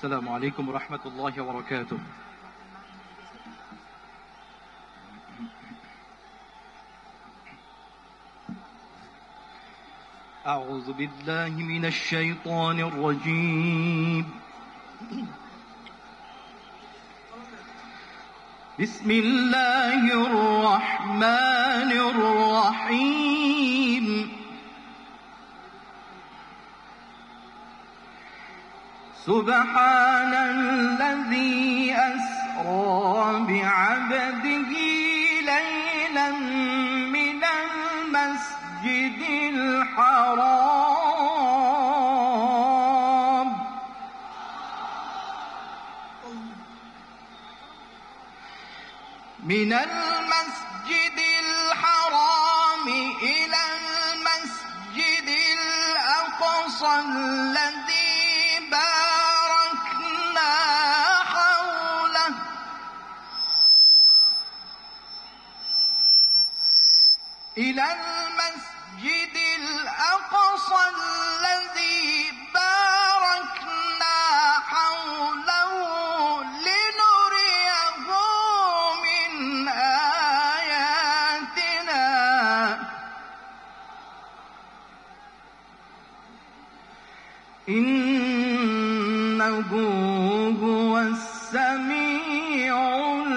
السلام عليكم ورحمة الله وبركاته. أعوذ بالله من الشيطان الرجيم. بسم الله الرحمن الرحيم. سبحان الذي أسرى بعبده ليلا من المسجد الحرام إلى المسجد الأقصى الذي باركنا حوله لنريه من آياتنا إنه هو السميع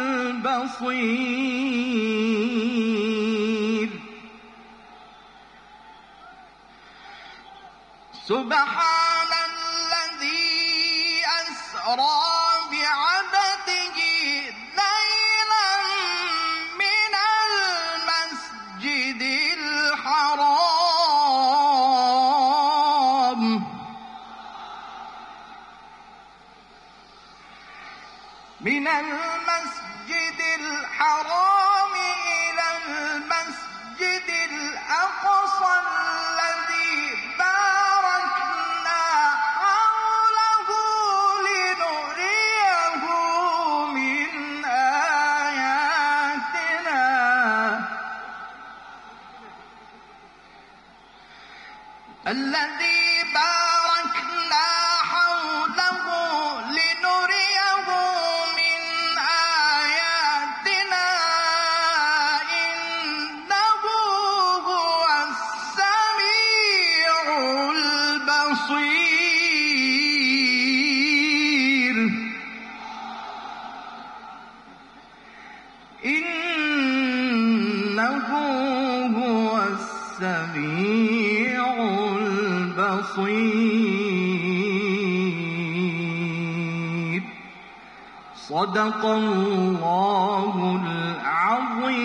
البصير. سبحان الذي أسرى بعبده ليلا من المسجد الحرام إلى المسجد الأقصى الذي باركنا حوله لنريه من آياتنا إنه هو السميع البصير. إنه هو السميع البصير. صدق الله العظيم.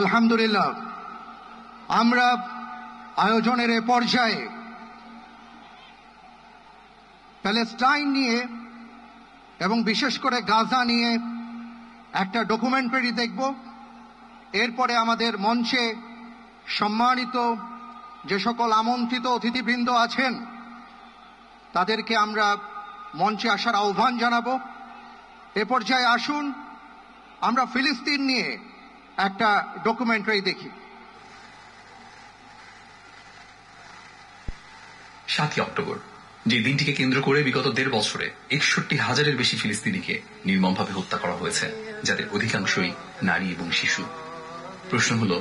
আলহামদুলিল্লাহ, আমরা আয়োজনের এ পর্যায়ে প্যালেস্টাইন নিয়ে এবং বিশেষ করে গাজা নিয়ে একটা ডকুমেন্টারি দেখব। এরপরে আমাদের মঞ্চে সম্মানিত যে সকল আমন্ত্রিত অতিথিবৃন্দ আছেন তাদেরকে আমরা মঞ্চে আসার আহ্বান জানাবো। এ পর্যায়ে আসুন আমরা ফিলিস্তিন নিয়ে একটা ডকুমেন্টারি দেখি। 7 অক্টোবর, যে দিনটিকে কেন্দ্র করে বিগত 1.5 বছরে 61,000-এর বেশি ফিলিস্তিনিকে নির্মমভাবে হত্যা করা হয়েছে, যাদের অধিকাংশই নারী এবং শিশু। প্রশ্ন হল,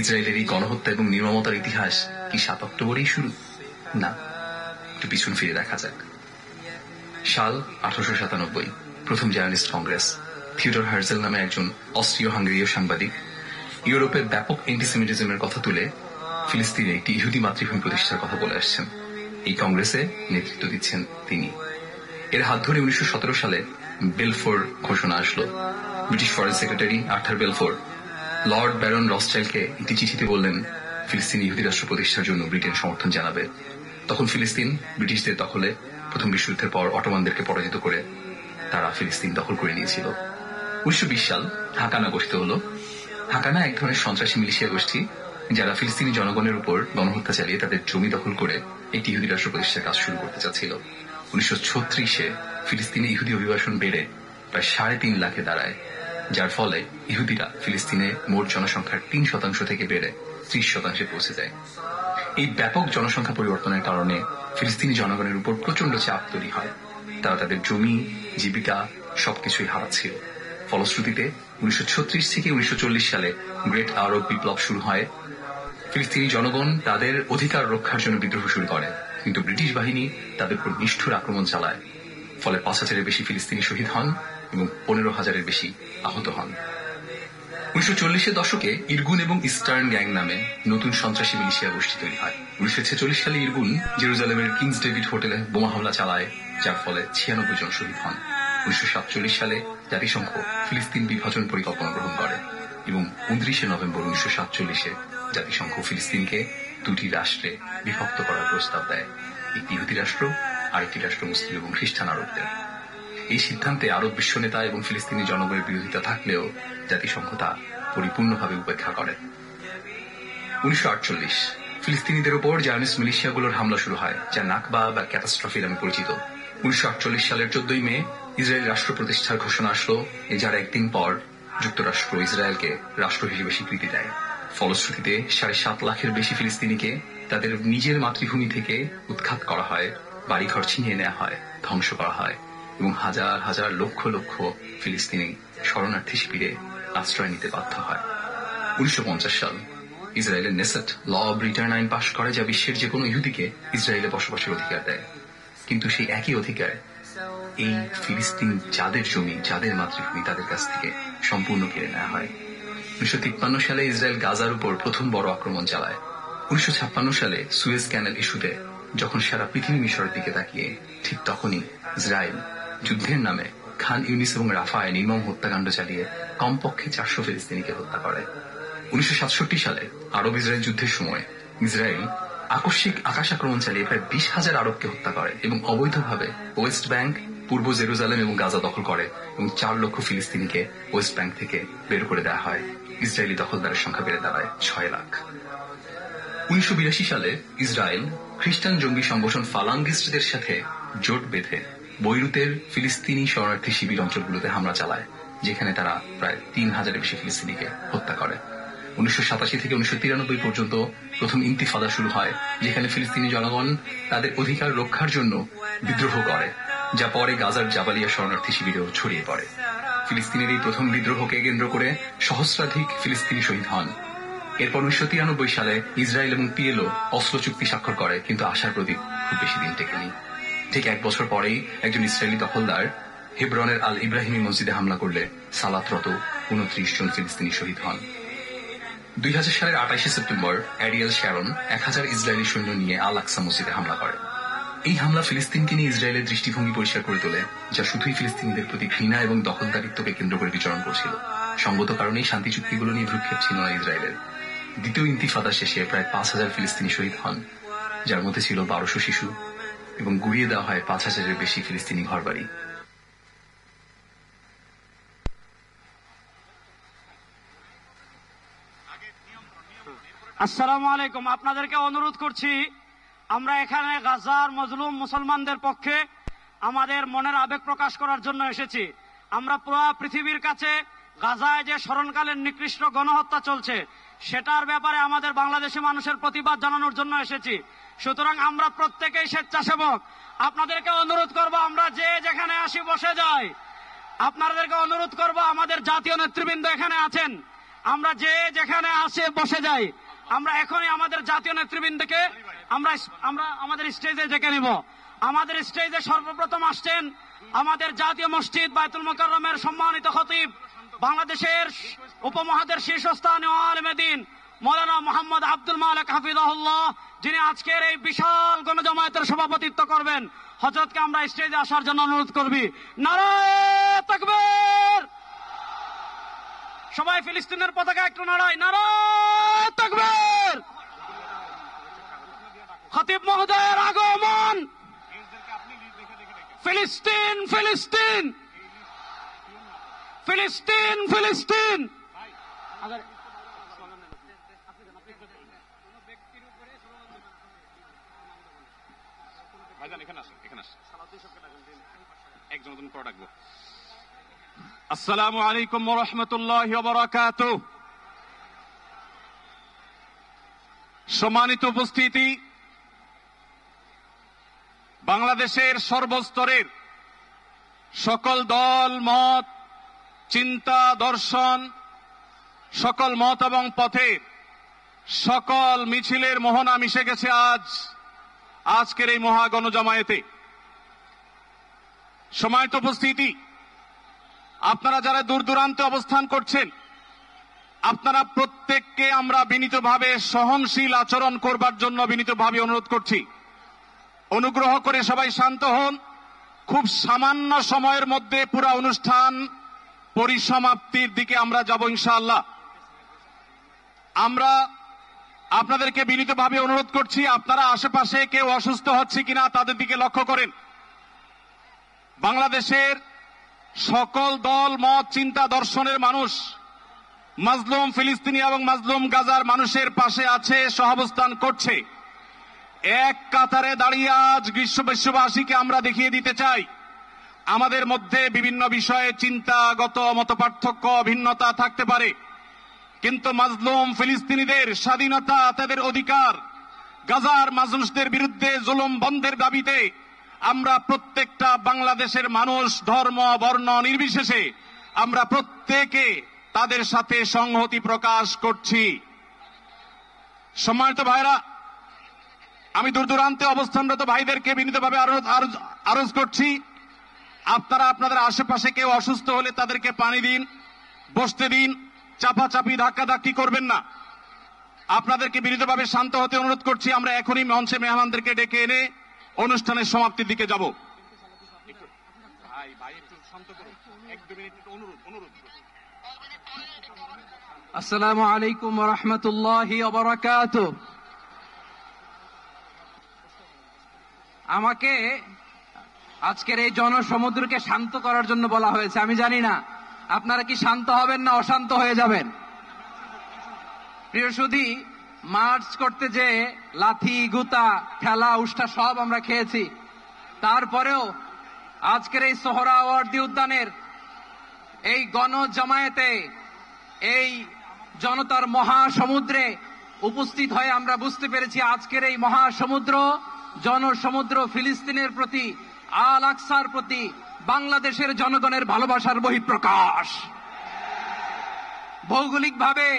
ইসরায়েলের এই গণহত্যা এবং নির্মমতার ইতিহাস কি 7 অক্টোবরেই শুরু? না, একটু পিছন ফিরে দেখা যাক। সাল 1897, প্রথম জায়নিস্ট কংগ্রেস। থিওডর হার্জেল নামে একজন অস্ট্রীয় হাঙ্গেরীয় সাংবাদিক ইউরোপের ব্যাপক অ্যান্টিসেমিটিজমের কথা তুলে ফিলিস্তিনে একটি ইহুদি মাতৃভূমি প্রতিষ্ঠার কথা বলে আসছেন। এই কংগ্রেসে নেতৃত্ব দিচ্ছেন তিনি। এর হাত ধরে 1917 সালে বেলফোর ঘোষণা আসলো। British foreign secretary Arthur Balfour Lord Baron রসচাইল্ডকে একটি চিঠিতে বললেন ফিলিস্তিনি ইহুদি রাষ্ট্র প্রতিষ্ঠার জন্য ব্রিটেন সমর্থন জানাবে। তখন ফিলিস্তিন ব্রিটিশদের দখলে। প্রথম বিশ্বযুদ্ধের পর অটোমানদেরকে পরাজিত করে তারা ফিলিস্তিন দখল করে নিয়েছিল। 1920 সাল হাকানা গঠিত হল। হাকানা এক ধরনের সন্ত্রাসী মিলিশিয়া গোষ্ঠী যারা ফিলিস্তিনি জনগণের উপর গণহত্যা চালিয়ে তাদের জমি দখল করে একটি ইহুদি রাষ্ট্র প্রতিষ্ঠার কাজ শুরু করতে চাচ্ছিল। 1936-এ ফিলিস্তিনে ইহুদি অভিবাসন বেড়ে প্রায় 3.5 লাখে দাঁড়ায়, যার ফলে ইহুদিরা ফিলিস্তিনে মোট জনসংখ্যার 3% থেকে বেড়ে 30% পৌঁছে যায়। এই ব্যাপক জনসংখ্যা পরিবর্তনের কারণে ফিলিস্তিনি জনগণের উপর প্রচন্ড চাপ তৈরি হয়। তারা তাদের জমি, জীবিকা সবকিছুই হারাচ্ছিল। ফলশ্রুতিতে 1936 থেকে 1940 সালে গ্রেট আরব বিপ্লব শুরু হয়। ফিলিস্তিনি জনগণ তাদের অধিকার রক্ষার জন্য বিদ্রোহ শুরু করে, কিন্তু ব্রিটিশ বাহিনী তাদের উপর নিষ্ঠুর আক্রমণ চালায়। ফলে 5,000-এর বেশি ফিলিস্তিনি শহীদ হন এবং 15,000-এর বেশি আহত হন। 1940-এর দশকে ইরগুন এবং ইস্টার্ন গ্যাং নামে নতুন সন্ত্রাসী মিলিশিয়া গোষ্ঠী তৈরি হয়। 1946 সালে ইরগুন জেরুজালেমের কিংস ডেভিড হোটেলে বোমা হামলা চালায়, যার ফলে 96 জন শহীদ হন। 1947 সালে জাতিসংঘ ফিলিস্তিন বিভাজন পরিকল্পনা গ্রহণ করে এবং 29 নভেম্বর 1947-এ জাতিসংঘ ফিলিস্তিনকে 2টি রাষ্ট্রে বিভক্ত করার প্রস্তাব দেয়, একটি ইহুদি রাষ্ট্র, আরেকটি রাষ্ট্র মুসলিম এবং খ্রিস্টান আরবদের। এই সিদ্ধান্তে আরব বিশ্ব নেতা এবং ফিলিস্তিনি জনগণের বিরোধিতা থাকলেও জাতিসংঘ তা পরিপূর্ণভাবে উপেক্ষা করে। 1948 ফিলিস্তিনিদের উপর জায়নিস্ট মিলিশিয়াগুলোর হামলা শুরু হয়, যা নাকবা বা ক্যাটাস্ট্রফি নামে পরিচিত। 1948 সালের 14 মে ইসরায়েল রাষ্ট্র প্রতিষ্ঠার ঘোষণা আসলো, যার একদিন পর যুক্তরাষ্ট্র ইসরায়েলকে রাষ্ট্র হিসেবে স্বীকৃতি দেয়। ফলশ্রুতিতে 7.5 লাখের বেশি ফিলিস্তিনিকে তাদের নিজের মাতৃভূমি থেকে উৎখাত করা হয়, বাড়িঘর ছিনিয়ে নেওয়া হয়, ধ্বংস করা হয় এবং হাজার হাজার লক্ষ লক্ষ ফিলিস্তিনি শরণার্থী শিবিরে আশ্রয় নিতে বাধ্য হয়। 1950 সাল ইসরায়েলের নেসেট ল অব রিটার্ন আইন পাশ করে, যা বিশ্বের যে কোনো ইহুদিকে ইসরায়েলে বসবাসের অধিকার দেয়। কিন্তু সেই একই অধিকার এই ফিলিস্তিন যাদের জমি, যাদের মাতৃভূমি, তাদের কাছ থেকে সম্পূর্ণ কেড়ে নেওয়া হয়। 1953 সালে ইসরায়েল গাজার উপর প্রথম বড় আক্রমণ চালায়। 1956 সালে সুয়েজ ক্যানেল ইস্যুতে যখন সারা পৃথিবী মিশরের দিকে তাকিয়ে, ঠিক তখনই ইসরায়েল যুদ্ধের নামে খান ইউনিস এবং রাফায় নির্মম হত্যাকাণ্ড চালিয়ে কমপক্ষে 400 ফিলিস্তিনিকে হত্যা করে। 1967 সালে আরব ইসরায়েল যুদ্ধের সময় ইসরায়েল আকস্মিক আকাশ আক্রমণ চালিয়ে প্রায় 20,000 আরবকে হত্যা করে এবং অবৈধভাবে ওয়েস্ট ব্যাংক, পূর্ব জেরুজালেম এবং গাজা দখল করে এবং 4 লক্ষ ফিলিস্তিনিকে ওয়েস্ট ব্যাংক থেকে বের করে দেওয়া হয়। ইসরায়েলি দখলদারের সংখ্যা বেড়ে দাঁড়ায় 6 লাখ। 1982 সালে ইসরায়েল খ্রিস্টান জঙ্গি সংগঠন ফালাঙ্গিস্টদের সাথে জোট বেঁধে বৈরুতের ফিলিস্তিনি শরণার্থী শিবির অঞ্চলগুলোতে হামলা চালায়, যেখানে তারা প্রায় 3,000-এর বেশি ফিলিস্তিনিকে হত্যা করে। 1987 থেকে 1993 পর্যন্ত প্রথম ইন্তিফাদা শুরু হয়, যেখানে ফিলিস্তিনি জনগণ তাদের অধিকার রক্ষার জন্য বিদ্রোহ করে, যা পরে গাজার জাবালিয়া শরণার্থী শিবিরেও ছড়িয়ে পড়ে। ফিলিস্তিনের এই প্রথম বিদ্রোহকে কেন্দ্র করে সহস্রাধিক ফিলিস্তিনি শহীদ হন। এরপর 1993 সালে ইসরায়েল এবং পিএলও অস্ত্র চুক্তি স্বাক্ষর করে, কিন্তু আশার প্রদীপ খুব বেশি দিন টেকেনি। ঠিক 1 বছর পরেই একজন ইসরায়েলি দখলদার হেব্রনের আল ইব্রাহিমি মসজিদে হামলা করলে সালাতরত 29 জন ফিলিস্তিনি শহীদ হন। 2000 সালের 28 সেপ্টেম্বর অ্যারিয়েল শ্যারন 1000 ইসরায়েলি সৈন্য নিয়ে আল আকসা মসজিদে হামলা করে। এই হামলা ফিলিস্তিনকে নিয়ে ইসরায়েলের দৃষ্টিভঙ্গি পরিষ্কার করে তোলে, যা শুধুই ফিলিস্তিনিদের প্রতি ঘৃণা এবং দখলদারিত্বকে কেন্দ্র করে বিচরণ করছিল। সঙ্গত কারণেই শান্তি চুক্তিগুলো নিয়ে ভ্রুক্ষেপ ছিল না ইসরায়েলের। দ্বিতীয় ইন্তিফাদা শেষে প্রায় 5,000 ফিলিস্তিনি শহীদ হন, যার মধ্যে ছিল 1200 শিশু, এবং গুড়িয়ে দেওয়া হয় 5,000-এর বেশি ফিলিস্তিনি ঘরবাড়ি। আসসালামু আলাইকুম। আপনাদেরকে অনুরোধ করছি, আমরা এখানে গাজার মজলুম মুসলমানদের পক্ষে আমাদের মনের আবেগ প্রকাশ করার জন্য এসেছি। আমরা পুরো পৃথিবীর কাছে গাজায় যে স্মরণকালীন নিকৃষ্ট গণহত্যা চলছে সেটার ব্যাপারে আমাদের বাংলাদেশি মানুষের প্রতিবাদ জানানোর জন্য এসেছি। সুতরাং আমরা প্রত্যেকেই স্বেচ্ছাসেবক। আপনাদেরকে অনুরোধ করব, আমরা যে যেখানে আসি বসে যাই। আপনাদেরকে অনুরোধ করব, আমাদের জাতীয় নেতৃবৃন্দ এখানে আছেন, আমরা যে যেখানে আসে বসে যাই। আমরা এখনই আমাদের জাতীয় নেতৃবৃন্দকে আমরা আমাদের স্টেজে ডেকে নিব। আমাদের স্টেজে সর্বপ্রথম আসছেন আমাদের জাতীয় মসজিদ বায়তুল মোকাররমের সম্মানিত খতিব, বাংলাদেশের উপমহাদেশের শীর্ষস্থানীয় আলেমে দ্বীন মৌলানা মোহাম্মদ আব্দুল মালেক হাফিজাহুল্লাহ, যিনি আজকের এই বিশাল গণজমায়েতের সভাপতিত্ব করবেন। হযরতকে আমরা স্টেজে আসার জন্য অনুরোধ করবি। নারায়ে তাকবীর! সবাই ফিলিস্তিনের পতাকা একটু নাড়াই। নারায়ে তাকবীর! খতিব মহোদয়ের আগমন। ফিলিস্তিন ফিলিস্তিন ফিলিস্তিন ফিলিস্তিন। ভাইজান এখানে আসেন, এখানে আসেন, একজন পরে ডাকবো। আসসালামু আলাইকুম ওয়া রাহমাতুল্লাহি ওয়া বারাকাতুহু। সম্মানিত উপস্থিতি, বাংলাদেশের সর্বস্তরের সকল দল মত, চিন্তা, দর্শন, সকল মত এবং পথের সকল মিছিলের মোহনা মিশে গেছে আজকের এই মহা গণজমায়েতে। সম্মানিত উপস্থিতি, আপনারা যারা দূর দূরান্তে অবস্থান করছেন, আপনারা প্রত্যেককে আমরা বিনীতভাবে সহনশীল আচরণ করবার জন্য বিনীতভাবে অনুরোধ করছি। অনুগ্রহ করে সবাই শান্ত হন। খুব সামান্য সময়ের মধ্যে পুরো অনুষ্ঠান পরিসমাপ্তির দিকে আমরা যাব ইনশাআল্লাহ। আমরা আপনাদেরকে বিনীতভাবে অনুরোধ করছি, আপনারা আশেপাশে কেউ অসুস্থ হচ্ছে কিনা তাদের দিকে লক্ষ্য করেন। বাংলাদেশের সকল দল মত, চিন্তা, দর্শনের মানুষ মাজলুম ফিলিস্তিনি এবং মাজলুম গাজার মানুষের পাশে আছে, সহাবস্থান করছে। এক কাতারে দাঁড়িয়ে আজ বিশ্ববাসীকে আমরা দেখিয়ে দিতে চাই, আমাদের মধ্যে বিভিন্ন বিষয়ে চিন্তাগত মতপার্থক্য, ভিন্নতা থাকতে পারে, কিন্তু মাজলুম ফিলিস্তিনিদের স্বাধীনতা, তাদের অধিকার, গাজার মানুষদের বিরুদ্ধে জুলুম বন্ধের দাবিতে আমরা প্রত্যেকটা বাংলাদেশের মানুষ ধর্ম বর্ণ নির্বিশেষে আমরা প্রত্যেকে তাদের সাথে সংহতি প্রকাশ করছি। সম্মানিত ভাইরা, আমি দূর দূরান্তে অবস্থানরত ভাইদেরকে বিনীতভাবে আরজ করছি, আপনারা আপনাদের আশেপাশে কেউ অসুস্থ হলে তাদেরকে পানি দিন, বসতে দিন, চাপাচাপি ধাক্কাধাক্কি করবেন না। আপনাদেরকে বিনীতভাবে শান্ত হতে অনুরোধ করছি। আমরা এখনই মঞ্চে মেহমানদেরকে ডেকে এনে অনুষ্ঠানের সমাপ্তির দিকে যাব। আসসালামু আলাইকুম ওয়া রাহমাতুল্লাহি ওয়া বারাকাতুহু। আমাকে আজকের এই জনসমুদ্রকে শান্ত করার জন্য বলা হয়েছে। আমি জানি না আপনারা কি শান্ত হবেন না অশান্ত হয়ে যাবেন। প্রিয় সুধী, মার্চ করতে যে লাথি, গুতা, ঠেলা, উষ্টা সব আমরা খেয়েছি, তারপরেও আজকের এই সোহরাওয়ার্দী উদ্যানের এই গণজমায়েতে, এই জনতার মহাসমুদ্রে উপস্থিত হয়ে আমরা বুঝতে পেরেছি আজকের এই মহাসমুদ্র, জনসমুদ্র ফিলিস্তিনের প্রতি, আল আকসার প্রতি বাংলাদেশের জনগণের ভালোবাসার বহিঃপ্রকাশ। ভৌগোলিকভাবে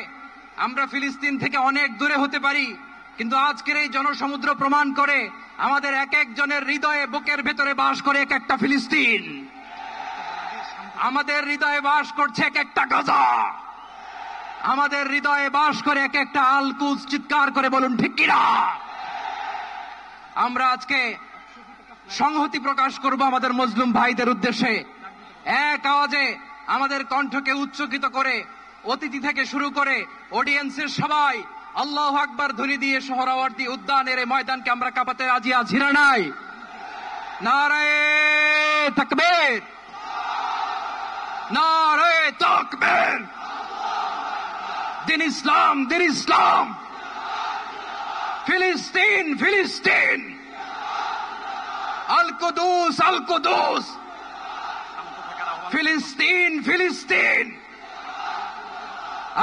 আমরা ফিলিস্তিন থেকে অনেক দূরে হতে পারি, কিন্তু আজকের এই জনসমুদ্র প্রমাণ করে আমাদের এক একজনের হৃদয়ে, বুকের ভেতরে বাস করে এক একটা ফিলিস্তিন। আমাদের হৃদয়ে বাস করছে এক একটা গাজা, আমাদের হৃদয়ে বাস করে এক একটা আল কুদস। চিৎকার করে বলুন ঠিক কিনা। আমরা আজকে সংহতি প্রকাশ করব আমাদের মুসলিম ভাইদের উদ্দেশ্যে। এক আওয়াজে আমাদের কণ্ঠকে উচ্চকিত করে অতিথি থেকে শুরু করে অডিয়েন্সের সবাই আল্লাহু আকবার ধ্বনি দিয়ে সোহরাওয়ার্দী উদ্যানের এই ময়দানকে আমরা কাঁপাতে রাজি আছি না নাই? নারায়ে তাকবীর, নারায়ে তাকবীর। দিন ইসলাম, দিন ইসলাম। ফিলিস্তিন, ফিলিস্তিন। আল কুদুস, আল কুদুস। ফিলিস্তিন, ফিলিস্তিন।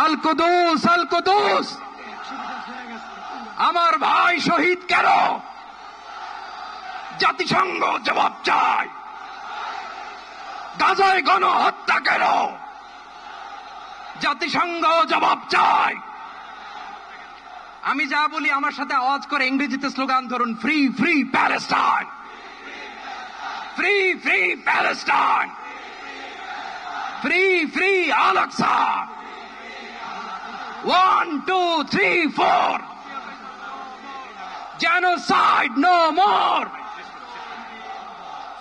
আল কুদুস, আল কুদুস। আমার ভাই শহীদ কেন? জাতিসংঘ জবাব চায়। গাজায় গণহত্যা কেন? জাতিসংঘ জবাব চায়। আমি যা বলি আমার সাথে আওয়াজ করে ইংরেজিতে স্লোগান ধরুন, free free Palestine, free free Palestine, free free Al Aqsa. 1, 2, 3, 4. Genocide no more.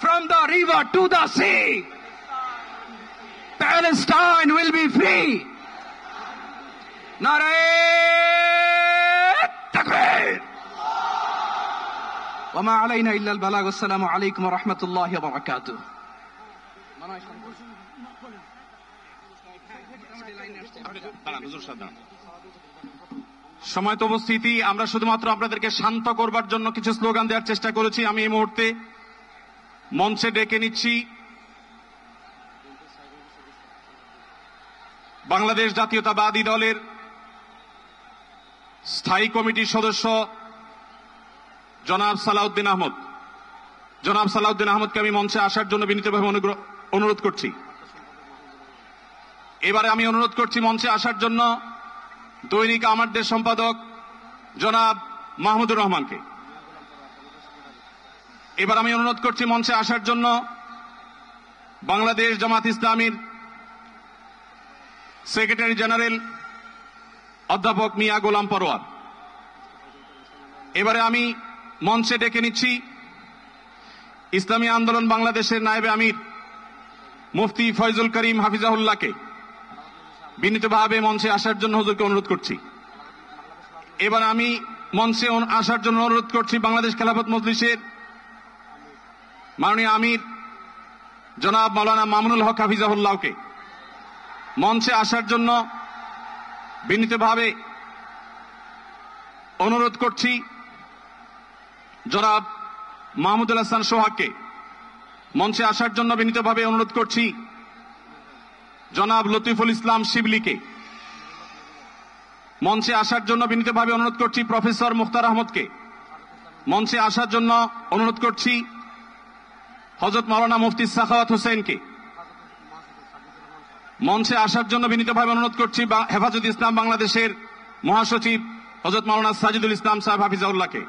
From the river to the sea, Palestine will be free. Naraye takbir. وما علينا إلا البلاغ. والسلام عليكم ورحمة الله وبركاته. সময়ত উপস্থিতি, আমরা শুধুমাত্র আপনাদেরকে শান্ত করবার জন্য কিছু স্লোগান দেওয়ার চেষ্টা করেছি। আমি এই মুহূর্তে মঞ্চে ডেকে নিচ্ছি বাংলাদেশ জাতীয়তাবাদী দলের স্থায়ী কমিটির সদস্য জনাব সালাউদ্দিন আহমদকে আমি মঞ্চে আসার জন্য বিনীতভাবে অনুরোধ করছি। এবারে আমি অনুরোধ করছি মঞ্চে আসার জন্য দৈনিক আমার দেশ সম্পাদক জনাব মাহমুদুর রহমানকে। এবার আমি অনুরোধ করছি মঞ্চে আসার জন্য বাংলাদেশ জামাত ইসলামীর সেক্রেটারি জেনারেল অধ্যাপক মিয়া গোলাম পরোয়ার। এবারে আমি মঞ্চে ডেকে নিচ্ছি ইসলামী আন্দোলন বাংলাদেশের নায়েবে আমির মুফতি ফয়জুল করিম হাফিজাহুল্লাহকে বিনীতভাবে মঞ্চে আসার জন্য হুজুরকে অনুরোধ করছি। এবার আমি মঞ্চে আসার জন্য অনুরোধ করছি বাংলাদেশ খেলাফত মজলিসের মাননীয় আমির জনাব মাওলানা মামুনুল হক হাফিজাহুল্লাহকে মঞ্চে আসার জন্য বিনীতভাবে অনুরোধ করছি। জনাব মাহমুদুল হাসান সোহাগকে মঞ্চে আসার জন্য বিনীতভাবে অনুরোধ করছি। জনাব লতিফুল ইসলাম শিবলিকে মঞ্চে আসার জন্য বিনীতভাবে অনুরোধ করছি। প্রফেসর মুখতার আহমদকে মঞ্চে আসার জন্য অনুরোধ করছি। হযরত মাওলানা মুফতি সাখাওয়াত হোসেনকে মঞ্চে আসার জন্য বিনীতভাবে অনুরোধ করছি। হেফাজত ইসলাম বাংলাদেশের মহাসচিব হযরত মাওলানা সাজিদুল ইসলাম সাহেব হাফিজাউল্লাহকে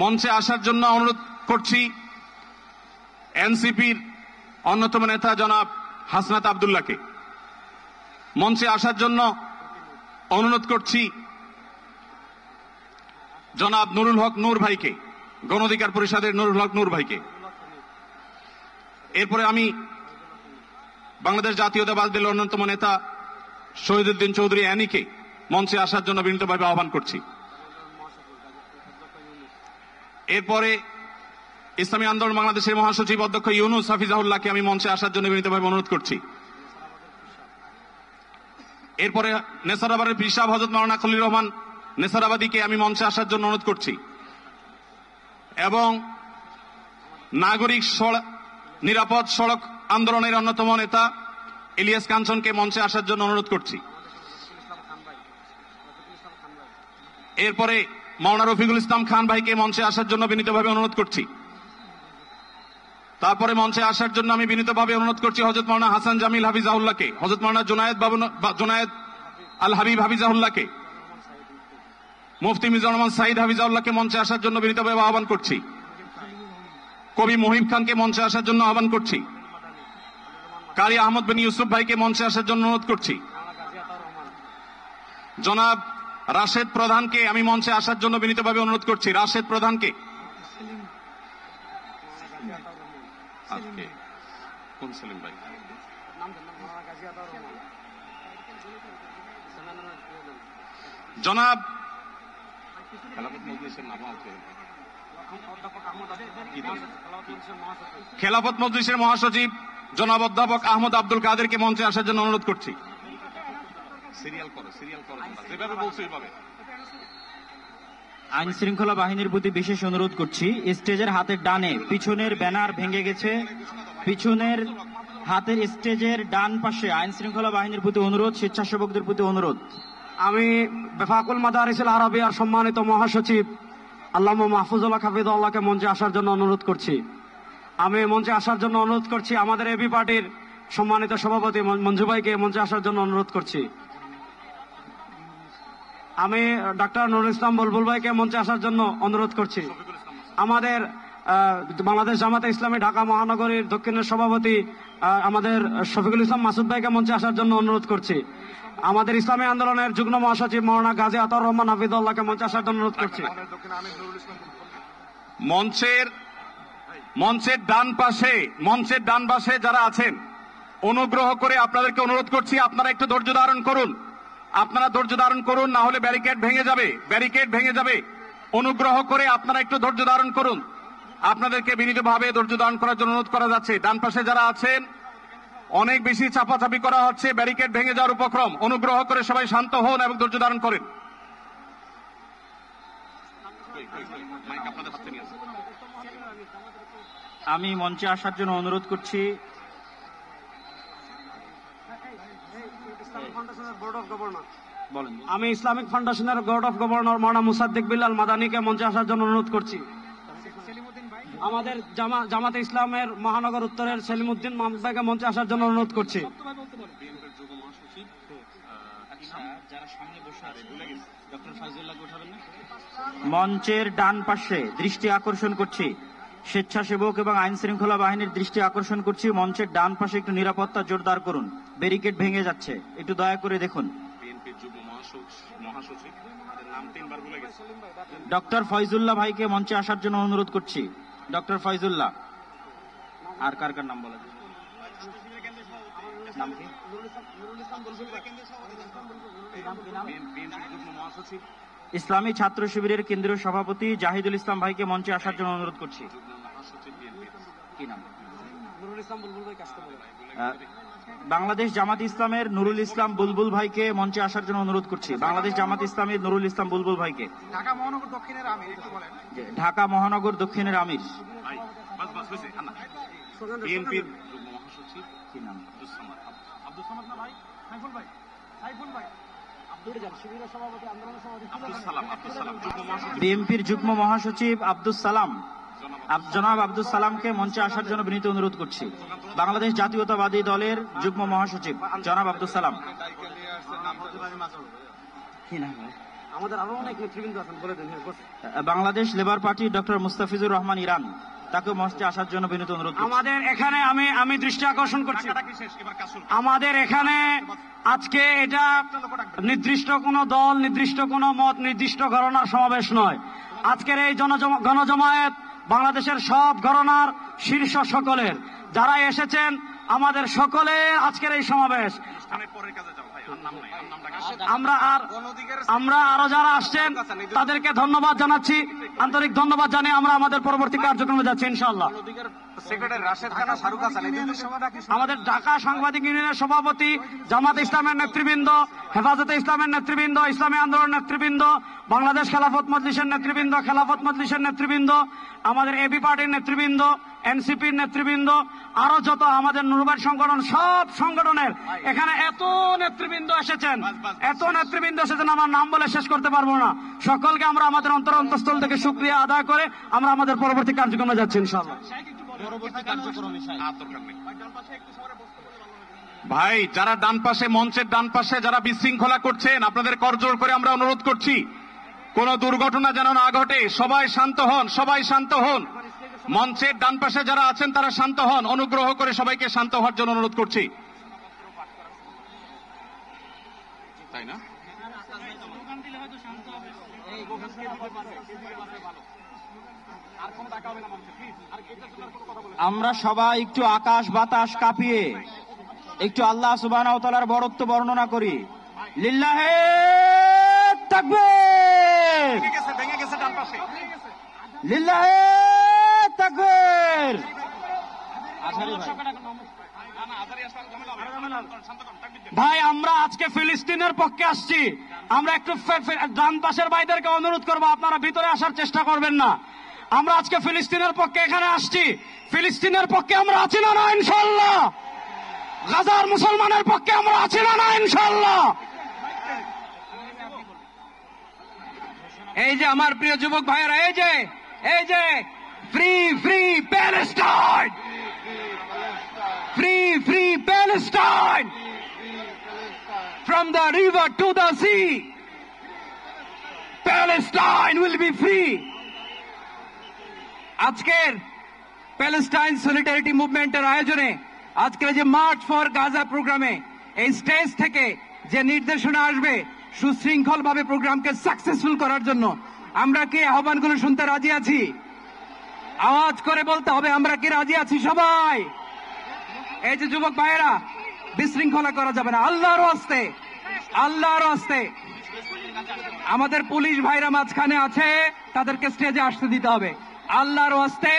মঞ্চে আসার জন্য অনুরোধ করছি। এনসিপির অন্যতম নেতা জনাব হাসনাত আব্দুল্লাহকে মঞ্চে আসার জন্য অনুরোধ করছি। জনাব নুরুল হক নূর ভাইকে, গণ অধিকার পরিষদের নুরুল হক নূর ভাইকে। এরপরে আমি বাংলাদেশ জাতীয়তাবাদী দলের অন্যতম নেতা শহীদুদ্দিন চৌধুরী অ্যানিকে মঞ্চে আসার জন্য বিনীতভাবে আহ্বান করছি। এরপরে ইসলামী আন্দোলন বাংলাদেশের মহাসচিব অধ্যক্ষ ইউনুস হাফিজাহুল্লাহকে আমি মঞ্চে আসার জন্য বিনীতভাবে অনুরোধ করছি। এরপরে নেসারাবাদের পীর সাহেব হযরত মাওলানা খলিল রহমান নেসারাবাদীকে আমি মঞ্চে আসার জন্য অনুরোধ করছি এবং নাগরিক নিরাপদ সড়ক আন্দোলনের অন্যতম নেতা ইলিয়াস কাঞ্চনকে মঞ্চে আসার জন্য অনুরোধ করছি। এরপরে মাওলানা রফিকুল ইসলাম খান ভাইকে মঞ্চে আসার জন্য বিনীতভাবে অনুরোধ করছি। তারপরে মঞ্চে আসার জন্য আমি বিনীতভাবে অনুরোধ করছি হযরত মাওলানা হাসান জামিল হাফিজাহুল্লাহকে, হযরত মাওলানা জুনায়েদ আল হাবিব হাফিজাহুল্লাহকে, মুফতি মিজানুর রহমান সাঈদ হাফিজাহুল্লাহকে মঞ্চে আসার জন্য বিনীতভাবে আহ্বান করছি। কবি মহিব খানকে মঞ্চে আসার জন্য আহ্বান করছি। কারি আহমদ বিন ইউসুফ ভাইকে মঞ্চে আসার জন্য অনুরোধ করছি। জনাব রাশেদ প্রধানকে আমি মঞ্চে আসার জন্য বিনীতভাবে অনুরোধ করছি। রাশেদ প্রধানকে কোন সেলিম ভাই জনাব খেলাফত মজলিসের মহাসচিব জনাব অধ্যাপক আহমদ আব্দুল কাদেরকে মঞ্চে আসার জন্য অনুরোধ করছি। আইন শৃঙ্খলা বাহিনীর প্রতি বিশেষ অনুরোধ করছি, স্টেজের হাতের ডানে পিছনের ব্যানার ভেঙে গেছে। পিছনের হাতের স্টেজের ডান পাশে আইন শৃঙ্খলা বাহিনীর প্রতি অনুরোধ, স্বেচ্ছাসেবকদের প্রতি অনুরোধ। আমি বেফাকুল মাদারিসুল আরাবিয়ার সম্মানিত মহাসচিব আল্লামা মাহফুজুল্লাহ হাফিজাহুল্লাহকে মঞ্চে আসার জন্য অনুরোধ করছি। আমি মঞ্চে আসার জন্য অনুরোধ করছি আমাদের এবি পার্টির সম্মানিত সভাপতি মঞ্জু ভাইকে মঞ্চে আসার জন্য অনুরোধ করছি। আমি ডাক্তার নুরুল ইসলাম বুলবুল ভাইকে মঞ্চে আসার জন্য অনুরোধ করছি। আমাদের বাংলাদেশ জামাতে ইসলামী ঢাকা মহানগরীর দক্ষিণের সভাপতি আমাদের শফিকুল ইসলাম মাসুদ ভাইকে মঞ্চে আসার জন্য অনুরোধ করছি। আমাদের ইসলামী আন্দোলনের যুগ্ম মহাসচিব মাওলানা গাজী আতাউর রহমান হাফিজাহুল্লাহকে মঞ্চে আসার জন্য অনুরোধ করছি। মঞ্চের ডান পাশে যারা আছেন অনুগ্রহ করে আপনাদেরকে অনুরোধ করছি আপনারা একটু ধৈর্য ধারণ করুন। না হলে ব্যারিকেড ভেঙে যাবে। অনুগ্রহ করে আপনারা একটু ধৈর্য ধারণ করুন। আপনাদেরকে বিনীতভাবে ধৈর্য ধারণ করার জন্য অনুরোধ করা যাচ্ছে। ডান পাশে যারা আছেন অনেক বেশি চাপাচাপি করা হচ্ছে, ব্যারিকেড ভেঙে যাওয়ার উপক্রম। অনুগ্রহ করে সবাই শান্ত হন এবং ধৈর্য ধারণ করেন। আমি মঞ্চে আসার জন্য অনুরোধ করছি বলেন। আমি ইসলামিক ফাউন্ডেশনের বোর্ড অফ গভর্নর মাওলানা মুসাদ্দিক বিল্লাল মাদানিকে মঞ্চে আসার জন্য অনুরোধ করছি। আমাদের জামাতে ইসলামের মহানগর উত্তরের সেলিমউদ্দিন মাহমুদ ভাইকে মঞ্চে আসার জন্য অনুরোধ করছি। মঞ্চের ডান পাশে দৃষ্টি আকর্ষণ করছি, স্বেচ্ছাসেবক এবং আইন শৃঙ্খলা বাহিনীর দৃষ্টি আকর্ষণ করছি। মঞ্চের ডান পাশে একটু নিরাপত্তা জোরদার করুন, ব্যারিকেড ভেঙে যাচ্ছে, একটু দয়া করে দেখুন। ডক্টর ফয়জুল্লাহ ভাইকে মঞ্চে আসার জন্য অনুরোধ করছি। ডক্টর ফয়জুল্লাহ। আর কার কার নাম বলা যায়? নাম কি? ইসলামী ছাত্র শিবিরের কেন্দ্রীয় সভাপতি জাহিদুল ইসলাম ভাইকে মঞ্চে আসার জন্য অনুরোধ করছি। কি নাম? বাংলাদেশ জামাত ইসলামের নুরুল ইসলাম বুলবুল ভাইকে মঞ্চে আসার জন্য অনুরোধ করছি। বাংলাদেশ জামাত ইসলামের নুরুল ইসলাম বুলবুল ভাইকে। ঢাকা মহানগর দক্ষিণের আমির। ঢাকা মহানগর দক্ষিণের আমির। বিএনপির কি নাম? বিএনপির যুগ্ম মহাসচিব আব্দুস সালাম, জনাব আব্দুস সালামকে মঞ্চে আসার জন্য বিনীত অনুরোধ করছি। বাংলাদেশ জাতীয়তাবাদী দলের যুগ্ম মহাসচিব জনাব আব্দুস সালাম। আমাদের আরো অনেক নেতৃবৃন্দ আছেন, বলে দেন। Bangladesh Labour Party doctor Mustafizur Rahman Iran, তাকে মঞ্চে আসার জন্য বিনীত অনুরোধ করছি। আমাদের এখানে আমি দৃষ্টি আকর্ষণ করছি, আমাদের এখানে আজকে এটা নির্দিষ্ট কোনো দল, নির্দিষ্ট কোনো মত, নির্দিষ্ট ঘরানার সমাবেশ নয়। আজকের এই গণজমায়েত বাংলাদেশের সব ঘরানার শীর্ষ সকলের, যারা এসেছেন আমাদের সকলের আজকের এই সমাবেশ। আমরা আরো যারা আসছেন তাদেরকে ধন্যবাদ জানাচ্ছি, আন্তরিক ধন্যবাদ জানিয়ে আমরা আমাদের পরবর্তী কার্যক্রমে যাচ্ছি ইনশাআল্লাহ। আমাদের ঢাকা সাংবাদিক ইউনিয়নের সভাপতি, জামাত ইসলামের নেতৃবৃন্দ, হেফাজতে ইসলামের নেতৃবৃন্দ, ইসলামী আন্দোলন নেতৃবৃন্দ, বাংলাদেশ খেলাফত মজলিসের নেতৃবৃন্দ, খেলাফত মজলিসের নেতৃবৃন্দ, আমাদের এবি পার্টির নেতৃবৃন্দ, এনসিপির নেতৃবৃন্দ, আরো যত আমাদের নুরবাদ সংগঠন, সব সংগঠনের এখানে এত নেতৃবৃন্দ এসেছেন, আমার নাম বলে শেষ করতে পারবো না। সকলকে আমরা আমাদের অন্তঃস্থল থেকে শুকরিয়া আদায় করে আমরা আমাদের পরবর্তী কার্যক্রমে যাচ্ছি ইনশাআল্লাহ। ভাই, যারা ডান পাশে, মঞ্চের ডান পাশে যারা বিশৃঙ্খলা করছেন, আপনাদের করজোড় করে আমরা অনুরোধ করছি, কোন দুর্ঘটনা যেন না ঘটে। সবাই শান্ত হন, সবাই শান্ত হন। মঞ্চের ডান পাশে যারা আছেন তারা শান্ত হন, অনুগ্রহ করে সবাইকে শান্ত হওয়ার জন্য অনুরোধ করছি। তাই না? আমরা সবাই একটু আকাশ বাতাস কাঁপিয়ে একটু আল্লাহ সুবহানাহু ওয়া তাআলার বরত্ব বর্ণনা করি। লিল্লাহে তাকবীর, লিল্লাহে তাকবীর। ভাই, আমরা আজকে ফিলিস্তিনের পক্ষে আসছি। আমরা একটু ডান পাশের ভাইদেরকে অনুরোধ করবো, আপনারা ভিতরে আসার চেষ্টা করবেন না। আমরা আজকে ফিলিস্তিনের পক্ষে এখানে আসছি। ফিলিস্তিনের পক্ষে আমরা আছি না না ইনশাআল্লাহ? গাজার মুসলমানের পক্ষে আমরা আছি না না ইনশাআল্লাহ? এই যে আমার প্রিয় যুবক ভাইয়েরা, এই যে free free Palestine, free free Palestine, from the river to the sea, Palestine will be free. আজকের প্যালেস্টাইন সলিডারিটি মুভমেন্টের আয়োজনে আজকের যে মার্চ ফর গাজা প্রোগ্রামে এই স্টেজ থেকে যে নির্দেশনা আসবে সুশৃঙ্খল ভাবে প্রোগ্রামকে সাকসেসফুল করার জন্য, আমরা কি আহ্বানগুলো শুনতে রাজি আছি? আওয়াজ করে বলতে হবে, আমরা কি রাজি আছি সবাই? এই যে যুবক ভাইয়েরা, বিশৃঙ্খলা করা যাবে না, আল্লাহর ওয়াস্তে, আল্লাহর ওয়াস্তে। আমাদের পুলিশ ভাইরা মাঝখানে আছে, তাদেরকে স্টেজে আসতে দিতে হবে, আল্লাহর ওয়াস্তে।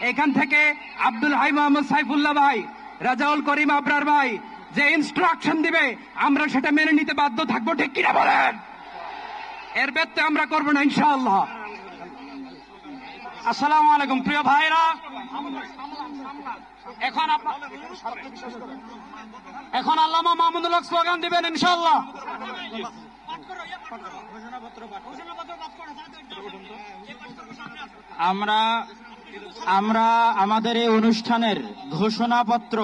এখান থেকে আব্দুল হাই মোহাম্মদ সাইফুল্লাহ ভাই, রাজাউল করিম আবরার ভাই যে ইনস্ট্রাকশন দিবে আমরা সেটা মেনে নিতে বাধ্য থাকবো, ঠিক কিনা বলেন? এর ব্যত্যয় আমরা করবো না ইনশাআল্লাহ। আসসালামু আলাইকুম প্রিয় ভাইরা, এখন আল্লামা মাহমুদুল হক স্লোগান দিবেন ইনশাআল্লাহ। আমরা আমাদের এই অনুষ্ঠানের ঘোষণাপত্র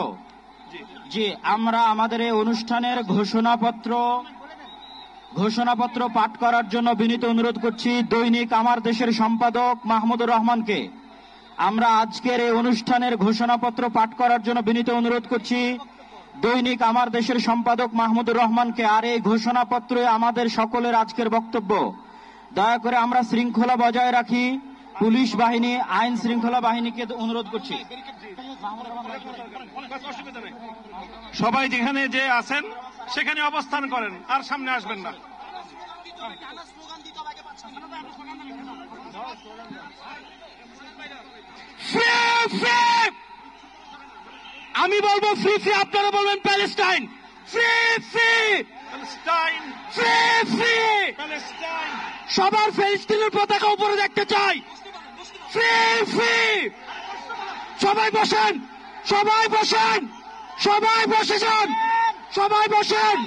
ঘোষণাপত্র পাঠ করার জন্য বিনীত অনুরোধ করছি দৈনিক আমার দেশের সম্পাদক মাহমুদুর রহমানকে। আমরা আজকের এই অনুষ্ঠানের ঘোষণাপত্র পাঠ করার জন্য বিনীত অনুরোধ করছি দৈনিক আমার দেশের সম্পাদক মাহমুদুর রহমানকে। আর এই ঘোষণাপত্রে আমাদের সকলের আজকের বক্তব্য। দয়া করে আমরা শৃঙ্খলা বজায় রাখি। পুলিশ বাহিনী, আইন শৃঙ্খলা বাহিনীকে অনুরোধ করছি সবাই যেখানে যে আছেন সেখানে অবস্থান করেন, আর সামনে আসবেন না। আমি বলবো ফ্রি ফ্রি, আপনারা বলবেন Palestine. Free free Palestine, free free, Palestine. সবার ফিলিস্তিনের পতাকা উপরে দেখতে চাই। ফ্রি ফ্রি, সবাই বসেন, সবাই বসেন, সবাই বসে যান, সবাই বসেন,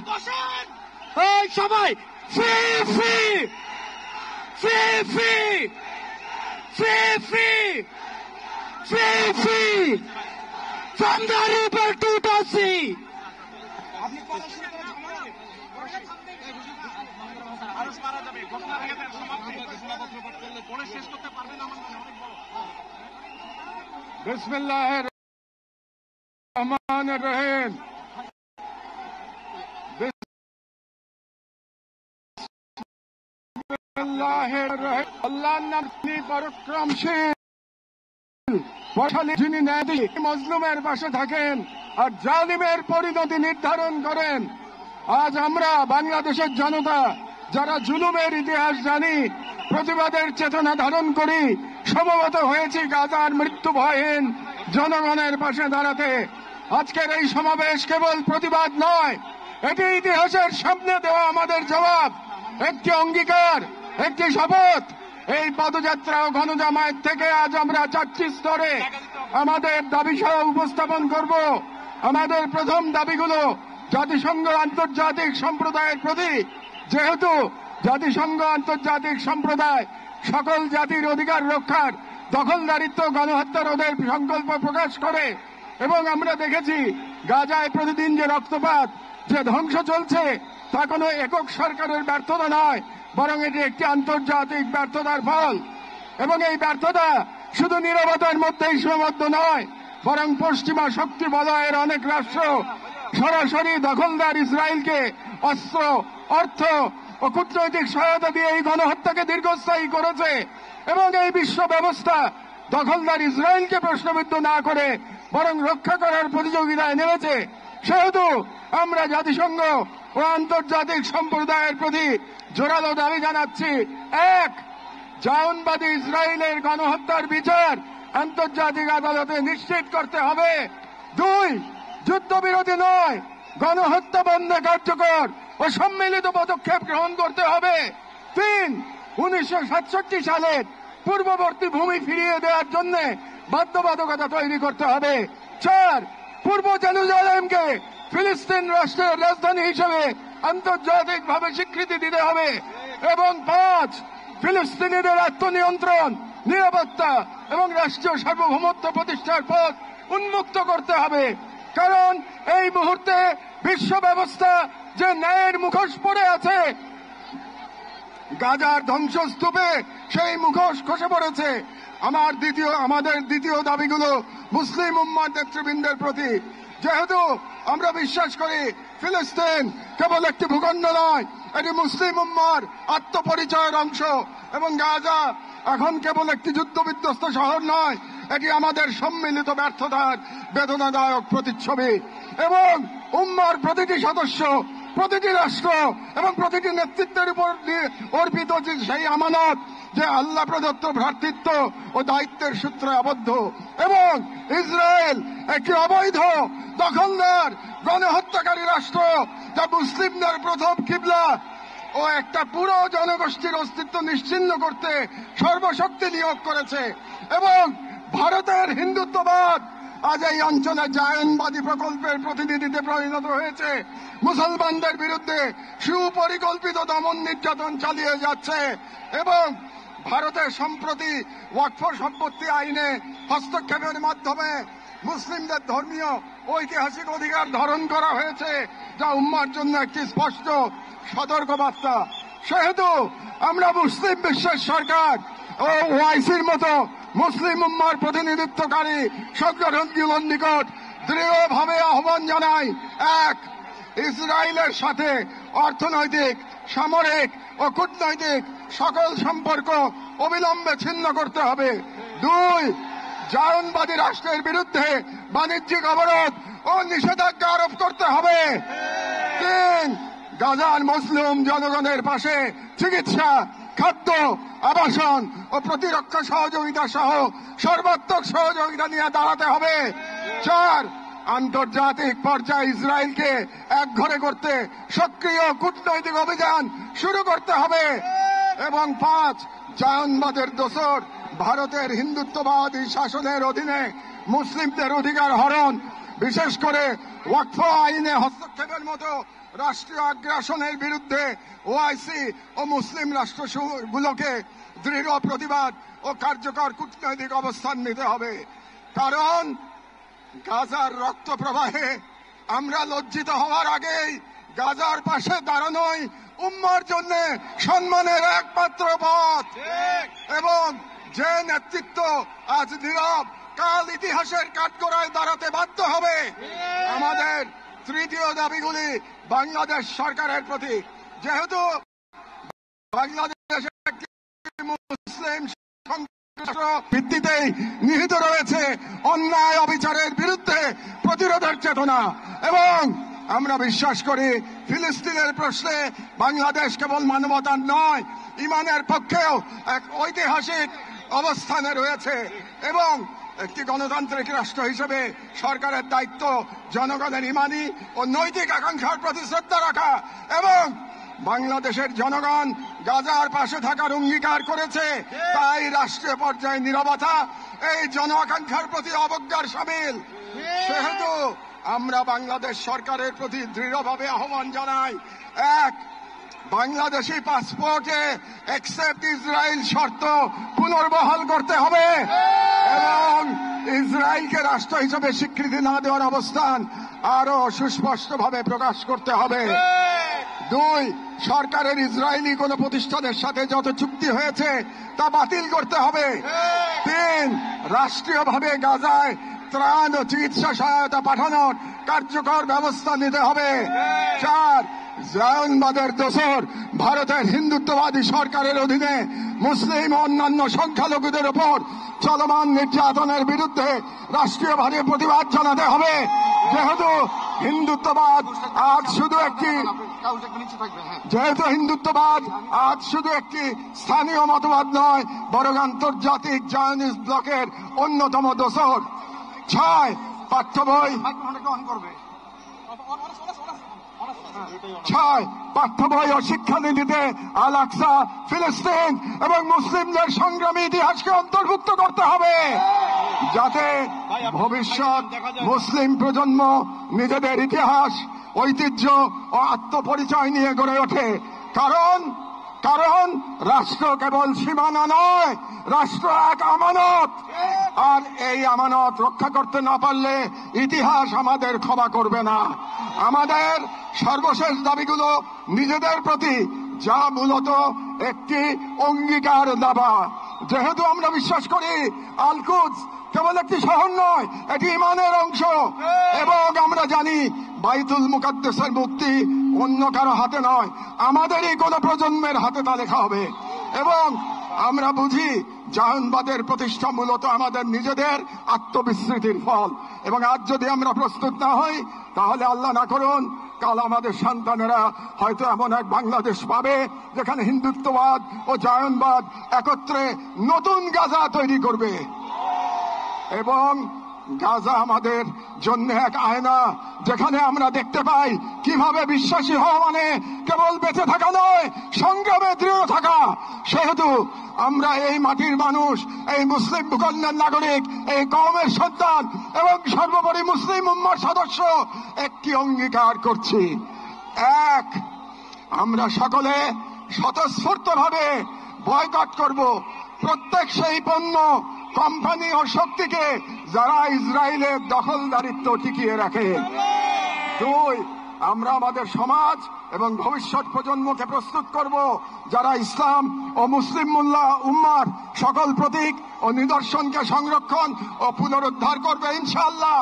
ওই সবাই। Free free, free free, free free, free free, from the river to the sea. বিসমিল্লাহির রহমানির রহিম। বিসমিল্লাহির রহিম। আল্লাহর নাম পরাক্রমশীল, যিনি ন্যায়ী মজলুমের পাশে থাকেন আর জালিমের পরিণতি নির্ধারণ করেন। আজ আমরা বাংলাদেশের জনতা যারা জুলুমের ইতিহাস জানি, প্রতিবাদের চেতনা ধারণ করি, সমবেত হয়েছি গাজার মৃত্যু ভয়হীন জনগণের পাশে দাঁড়াতে। আজকের এই সমাবেশ কেবল প্রতিবাদ নয়, এটি ইতিহাসের সামনে দেওয়া আমাদের জবাব, একটি অঙ্গীকার, একটি শপথ। এই পদযাত্রা ও গণজামায়াত থেকে আজ আমরা 4টি স্তরে আমাদের দাবি সহ উপস্থাপন করব। আমাদের প্রথম দাবিগুলো জাতিসংঘ আন্তর্জাতিক সম্প্রদায়ের প্রতি, যেহেতু জাতিসংঘ আন্তর্জাতিক সম্প্রদায় সকল জাতির অধিকার রক্ষার, দখলদারিত্ব, গণহত্যা রোধের সংকল্প প্রকাশ করে, এবং আমরা দেখেছি গাজায় প্রতিদিন যে রক্তপাত, যে ধ্বংস চলছে, তা কোনো একক সরকারের ব্যর্থতা নয়, বরং এটি একটি আন্তর্জাতিক ব্যর্থতার ফল। এবং এই ব্যর্থতা শুধু নীরবতার মধ্যেই সীমাবদ্ধ নয়, বরং পশ্চিমা শক্তি বলয়ের অনেক রাষ্ট্র সরাসরি দখলদার ইসরায়েলকে অস্ত্র, অর্থ ও কূটনৈতিক সহায়তা দিয়ে এই গণহত্যাকে দীর্ঘস্থায়ী করেছে। এবং এই বিশ্ব ব্যবস্থা দখলদার ইসরায়েলকে প্রশ্নবিদ্ধ না করে বরং রক্ষা করার প্রতিযোগিতায় নেমেছে। সেহেতু আমরা জাতিসংঘ ও আন্তর্জাতিক সম্প্রদায়ের প্রতি জোরালো দাবি জানাচ্ছি। 1. জাউনবাদী ইসরায়েলের গণহত্যার বিচার আন্তর্জাতিক আদালতে নিশ্চিত করতে হবে। 2. যুদ্ধবিরতি নয়, গণহত্যা বন্ধে কার্যকর ও সম্মিলিত পদক্ষেপ গ্রহণ করতে হবে। 3. 1967 সালের পূর্ববর্তী ভূমি ফিরিয়ে দেওয়ার জন্য বাধ্যবাধকতা তৈরি করতে হবে। 4. পূর্ব জেরুজালেমকে ফিলিস্তিন রাষ্ট্রের রাজধানী হিসেবে আন্তর্জাতিকভাবে স্বীকৃতি দিতে হবে। এবং 5. ফিলিস্তিনিদের আত্মনিয়ন্ত্রণ, নিরাপত্তা এবং রাষ্ট্রীয় সার্বভৌমত্ব প্রতিষ্ঠার পথ উন্মুক্ত করতে হবে। কারণ এই মুহূর্তে বিশ্ব ব্যবস্থা যে ন্যায়ের মুখোশ পড়ে আছে, গাজার ধ্বংসস্তূপে সেই মুখোশ খসে পড়েছে। আমাদের দ্বিতীয় দাবিগুলো মুসলিম উম্মার নেতৃবৃন্দের প্রতি। যেহেতু আমরা বিশ্বাস করি ফিলিস্তিন কেবল একটি ভূখণ্ড নয়, এটি মুসলিম উম্মার আত্মপরিচয়ের অংশ, এবং গাজা এখন কেবল একটি যুদ্ধবিধ্বস্ত শহর নয়, এটি আমাদের সম্মিলিত ব্যর্থতার বেদনাদায়ক প্রতিচ্ছবি। এবং উম্মার প্রতিটি সদস্য, প্রতিটি রাষ্ট্র এবং প্রতিটি নেতৃত্বের উপর অর্পিত সেই আমানত যে আল্লাহ প্রদত্ত ভ্রাতৃত্ব ও দায়িত্বের সূত্রে আবদ্ধ। এবং ইসরায়েল একটি অবৈধ, দখলদার, গণহত্যাকারী রাষ্ট্র, যা মুসলিমদের প্রথম কিবলা ও একটা পুরো জনগোষ্ঠীর অস্তিত্ব নিশ্চিহ্ন করতে সর্বশক্তি নিয়োগ করেছে। এবং ভারতের হিন্দুত্ববাদ আজ এই অঞ্চলে জায়নবাদী প্রকল্পের প্রতিনিধিতে পরিণত হয়েছে। মুসলমানদের বিরুদ্ধে সুপরিকল্পিত দমন নির্যাতন চালিয়ে যাচ্ছে এবং ভারতের সম্প্রতি ওয়াকফ সম্পত্তি আইনে হস্তক্ষেপের মাধ্যমে মুসলিমদের ধর্মীয় ঐতিহাসিক অধিকার ধারণ করা হয়েছে, যা উম্মার জন্য একটি স্পষ্ট সতর্কবার্তা। সেহেতু আমরা মুসলিম বিশ্বের সরকার ও ওআইসির মতো মুসলিম উম্মার প্রতিনিধিত্বকারী সংগঠনগুলোর নিকট দৃঢ়ভাবে আহ্বান জানাই। এক, ইসরায়েলের সাথে অর্থনৈতিক, সামরিক ও কূটনৈতিক সকল সম্পর্ক অবিলম্বে ছিন্ন করতে হবে। দুই, জায়নবাদী রাষ্ট্রের বিরুদ্ধে বাণিজ্যিক অবরোধ ও নিষেধাজ্ঞা আরোপ করতে হবে। তিন, গাজার মুসলিম জনগণের পাশে চিকিৎসা, খাদ্য, আবাসন ও প্রতিরক্ষা সহযোগিতা সহ সর্বাত্মক সহযোগিতা নিয়ে দাঁড়াতে হবে। চার, আন্তর্জাতিক পর্যায়ে ইসরায়েলকে একঘরে করতে সক্রিয় কূটনৈতিক অভিযান শুরু করতে হবে। এবং পাঁচ, জায়নবাদের দোসর ভারতের হিন্দুত্ববাদী শাসনের অধীনে মুসলিমদের অধিকার হরণ, বিশেষ করে ওয়াকফ আইনে হস্তক্ষেপের মতো রাষ্ট্রীয় আগ্রাসনের বিরুদ্ধে ওআইসি ও মুসলিম রাষ্ট্রগুলোকে দৃঢ় প্রতিবাদ ও কার্যকর কূটনৈতিক অবস্থান নিতে হবে। কারণ গাজার রক্ত প্রবাহে আমরা লজ্জিত হওয়ার আগেই গাজার পাশে দাঁড়ানোই উম্মার জন্য সম্মানের একমাত্র পথ। এবং যে নেতৃত্ব আজ নীরব, কাল ইতিহাসের কাঠগড়ায় দাঁড়াতে বাধ্য হবে। আমাদের তৃতীয় দাবিগুলি বাংলাদেশ সরকারের প্রতি। যেহেতু বাংলাদেশ একটি মুসলিম ভিত্তিতেই নিহিত রয়েছে অন্যায় অবিচারের বিরুদ্ধে প্রতিরোধের চেতনা, এবং আমরা বিশ্বাস করি ফিলিস্তিনের প্রশ্নে বাংলাদেশ কেবল মানবতার নয়, ইমানের পক্ষেও এক ঐতিহাসিক অবস্থানে রয়েছে। এবং একটি গণতান্ত্রিক রাষ্ট্র হিসেবে সরকারের দায়িত্ব জনগণের ইমানি ও নৈতিক আকাঙ্ক্ষার প্রতি শ্রদ্ধা রাখা। এবং বাংলাদেশের জনগণ গাজার পাশে থাকার অঙ্গীকার করেছে, তাই রাষ্ট্রীয় পর্যায়ে নীরবতা এই জন আকাঙ্ক্ষার প্রতি অবজ্ঞার শামিল। সেহেতু আমরা বাংলাদেশ সরকারের প্রতি দৃঢ়ভাবে আহ্বান জানাই। এক, বাংলাদেশি পাসপোর্টে অ্যাকসেপ্ট ইসরায়েল শর্ত পুনর্বহাল করতে হবে এবং ইসরায়েলকে রাষ্ট্র হিসেবে স্বীকৃতি না দেওয়ার অবস্থান আরো সুস্পষ্টভাবে প্রকাশ করতে হবে। দুই, সরকারের ইসরায়েলি কোন প্রতিষ্ঠানের সাথে যত চুক্তি হয়েছে তা বাতিল করতে হবে। তিন, রাষ্ট্রীয়ভাবে গাজায় ত্রাণ ও চিকিৎসা সহায়তা পাঠানোর কার্যকর ব্যবস্থা নিতে হবে। চার, জায়নবাদের দোসর ভারতের হিন্দুত্ববাদী সরকারের অধীনে মুসলিম ও অন্যান্য সংখ্যালঘুদের উপর চলমান নির্যাতনের বিরুদ্ধে রাষ্ট্রীয়ভাবে প্রতিবাদ জানাতে হবে। যেহেতু হিন্দুত্ববাদ আজ শুধু একটি স্থানীয় মতবাদ নয়, বরং আন্তর্জাতিক জায়নিস্ট ব্লকের অন্যতম দোসর। ছয়, পাঠ্য বই ও শিক্ষানীতিতে আল আকসা, ফিলিস্তিন এবং মুসলিমদের সংগ্রামী ইতিহাসকে অন্তর্ভুক্ত করতে হবে, যাতে ভবিষ্যৎ মুসলিম প্রজন্ম নিজেদের ইতিহাস, ঐতিহ্য ও আত্মপরিচয় নিয়ে গড়ে ওঠে। কারণ রাষ্ট্র কেবল সীমানা নয়, রাষ্ট্র এক আমানত, আর এই আমানত রক্ষা করতে না পারলে ইতিহাস আমাদের ক্ষমা করবে না। আমাদের সর্বশেষ দাবিগুলো নিজেদের প্রতি, যা মূলত একটি অঙ্গীকার দাবা। যেহেতু আমরা বিশ্বাস করি আল কুদস কেবল একটি শহর নয়, এটি ইমানের অংশ, এবং আমরা জানি বাইতুল মুকাদ্দাসের মুক্তি অন্য কারো হাতে নয়, আমাদেরই কোন প্রজন্মের হাতে তা লেখা হবে। এবং আমরা বুঝি জায়নবাদের প্রতিষ্ঠা মূলত আমাদের নিজেদের আত্মবিস্মৃতির ফল, এবং আজ যদি আমরা প্রস্তুত না হই তাহলে আল্লাহ না করুন কাল আমাদের সন্তানেরা হয়তো এমন এক বাংলাদেশ পাবে যেখানে হিন্দুত্ববাদ ও জায়নবাদ একত্রে নতুন গাজা তৈরি করবে। এবং গাজা আমাদের জন্য এক আয়না, যেখানে আমরা দেখতে পাই কিভাবে বিশ্বাসী হওয়া মানে কেবল বেঁচে থাকা নয়, সংগ্রামে দৃঢ় থাকা। সেহেতু আমরা এই মাটির মানুষ, এই মুসলিম ভূখণ্ডের নাগরিক, এই কওমের সন্তান এবং সর্বোপরি মুসলিম উম্মার সদস্য একটি অঙ্গীকার করছি। এক, আমরা সকলে স্বতঃস্ফূর্তভাবে বয়কট করব প্রত্যেক সেই পণ্য, কোম্পানি ও শক্তিকে যারা ইসরায়েলের দখলদারিত্ব টিকিয়ে রাখে। দুই, আমরা আমাদের সমাজ এবং ভবিষ্যৎ প্রজন্মকে প্রস্তুত করব যারা ইসলাম ও মুসলিম উম্মার সকল প্রতীক ও নিদর্শনকে সংরক্ষণ ও পুনরুদ্ধার করবে ইনশাআল্লাহ।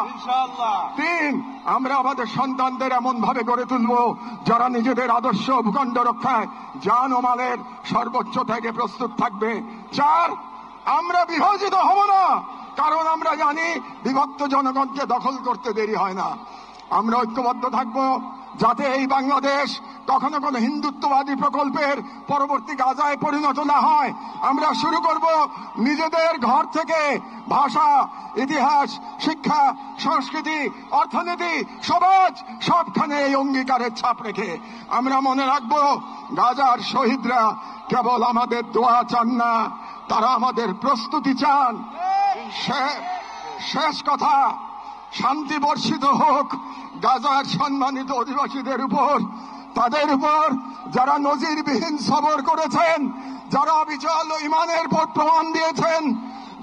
তিন, আমরা আমাদের সন্তানদের এমন ভাবে গড়ে তুলব যারা নিজেদের আদর্শ ভূখণ্ড রক্ষায় জান ও মালের সর্বোচ্চ থেকে প্রস্তুত থাকবে। চার, আমরা বিভাজিত হব না, কারণ আমরা জানি বিভক্ত জনগণকে দখল করতে দেরি হয় না। আমরা ঐক্যবদ্ধ থাকব যাতে এই বাংলাদেশ কখনো কোনো হিন্দুত্ববাদী প্রকল্পের পরবর্তী গাজায় পরিণত না হয়। আমরা শুরু করব নিজেদের ঘর থেকে, ভাষা, ইতিহাস, শিক্ষা, সংস্কৃতি, অর্থনীতি, সমাজ সবখানে এই অঙ্গীকারের ছাপ রেখে। আমরা মনে রাখব গাজার শহীদরা কেবল আমাদের দোয়া চান না, তারা আমাদের প্রস্তুতি চান। শেষ কথা, শান্তি বর্ষিত হোক গাজার সম্মানিত অধিবাসীদের উপর, তাদের উপর যারা নজিরবিহীন সবর করেছেন, যারা অবিচল ইমানের পর প্রমাণ দিয়েছেন,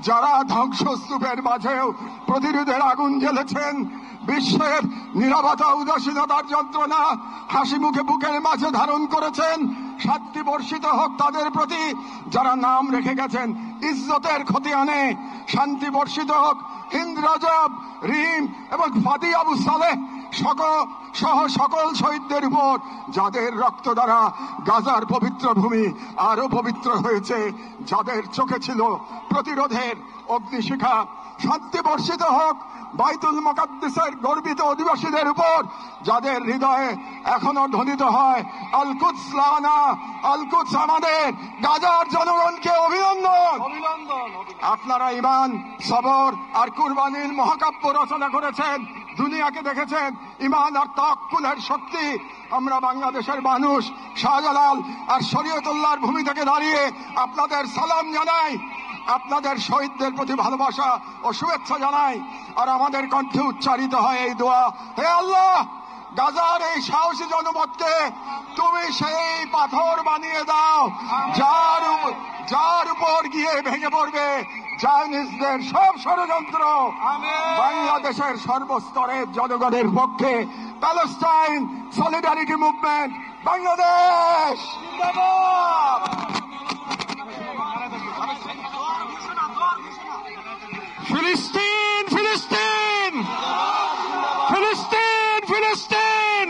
যারা ধ্বংসস্তূপের মাঝেও প্রতিরোধের আগুন জ্বেলেছেন, বিশ্বের নীরবতা উদাসীনতার যন্ত্রণা হাসি মুখে বুকের মাঝে ধারণ করেছেন। শান্তি বর্ষিত হোক তাদের প্রতি যারা নাম রেখে গেছেন ইজ্জতের খতিয়ানে। শান্তি বর্ষিত হোক হিন্দ রজব, রিম এবং ফাদি আবু সালেহ সহ সকল শহীদদের উপর যাদের রক্ত দ্বারা গাজার পবিত্র ভূমি আরো পবিত্র হয়েছে, যাদের চোখে ছিল প্রতিরোধের অগ্নিশিখা। শান্তি বর্ষিত হোক বাইতুল মুকাদ্দাসের গর্বিত অধিবাসীদের উপর যাদের হৃদয়ে এখনো ধ্বনিত হয় আল কুদস লানা, আল কুদস আমাদের। গাজার জনগণকে অভিনন্দন। আপনারা ঈমান, সবর আর কুরবানির মহাকাব্য রচনা করেছেন, দুনিয়াকে দেখেছেন ঈমান আর তাওয়াক্কুলের শক্তি। আমরা বাংলাদেশের মানুষ শাহজালাল আর শরীয়তুল্লাহর ভূমি থেকে দাঁড়িয়ে আপনাদের সালাম জানাই, আপনাদের শহীদদের প্রতি ভালোবাসা ও শুভেচ্ছা জানাই। আর আমাদের কণ্ঠে উচ্চারিত হয় এই দোয়া, হে আল্লাহ, গাজার এই সাহসী জনপদকে তুমি সেই পাথর বানিয়ে দাও যার উপর গিয়ে ভেঙে পড়বে চাইনিজদের সব ষড়যন্ত্র। বাংলাদেশের সর্বস্তরের জনগণের পক্ষে প্যালেস্টাইন সলিডারিটি মুভমেন্ট বাংলাদেশ জিন্দাবাদ। ফিলিস্তিন, ফিলিস্তিন, ফিলিস্তিন, ফিলিস্তিন,